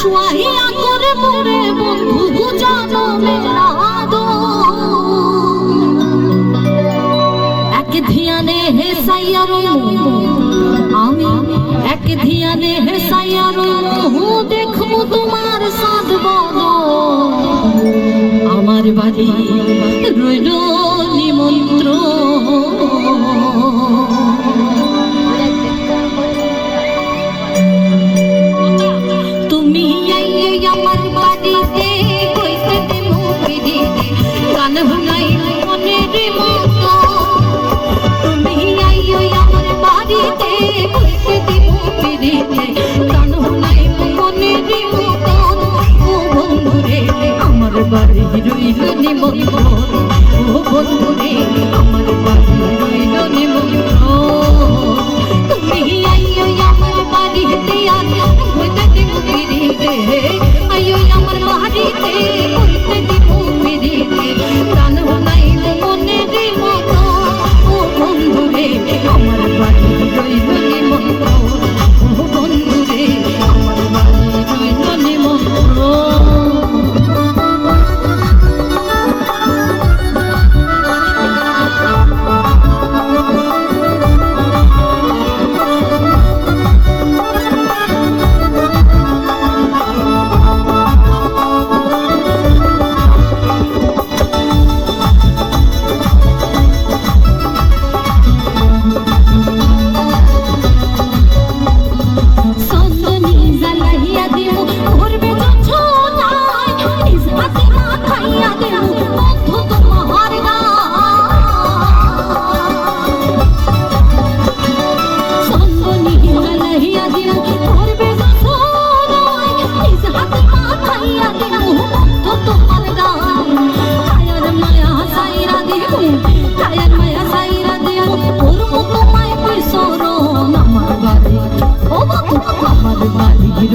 শুয়াইয়া করে মোরে বন্ধু জনমেরা দো এক ধিয়ানে হে সাইয়ার আমি এক ধিয়ানে হে সাইয়ার দেখবো তোমার সাদ বলো আমার বাড়ি রইল নিমন্ত্রণ তুমি আমার বাড়িতে কইতে দিব ফিরে গান হুনাই মনের মতো তুমি আমার বাড়িতে কইতে দিব ফিরে গান হুনাই মনের মতো ও বন্ধুরে আমার বাড়ি রইল নিমন্ত্রণ ও বন্ধুরে আমার বাড়ি রইল নিমন্ত্রণ তুমি আমার বাড়িতে আর কইতে দিব ফিরে আইও আমার বাড়িতে কইতে দিব ফিরে গান হুনাই মনের মতো ও বন্ধুরে আমার বাড়ি রইল নিমন্ত্রণ ও বন্ধুরে আমার বাড়ি রইল নিমন্ত্রণ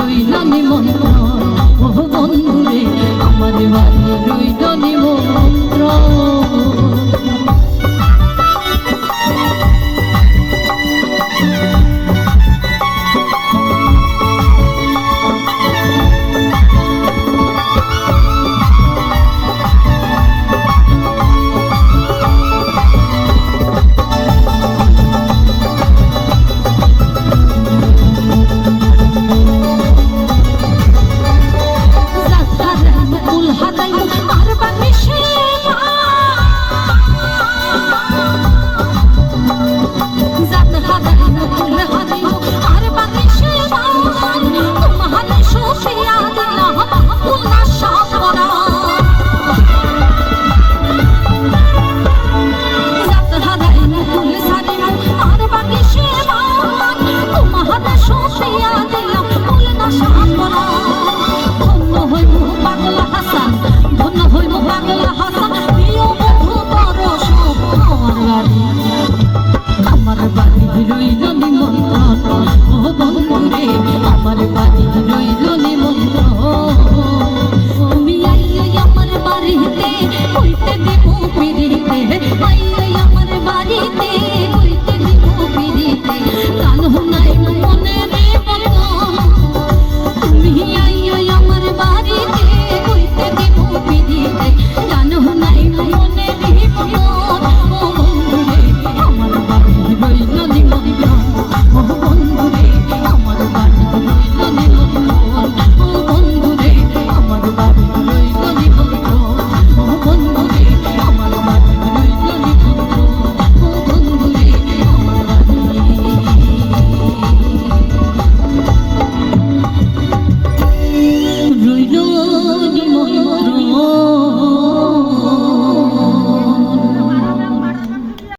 রইল নিমন্ত্রণ ও বন্ধুরে আমার বাড়ি রইল নিমন্ত্রণ Sophia,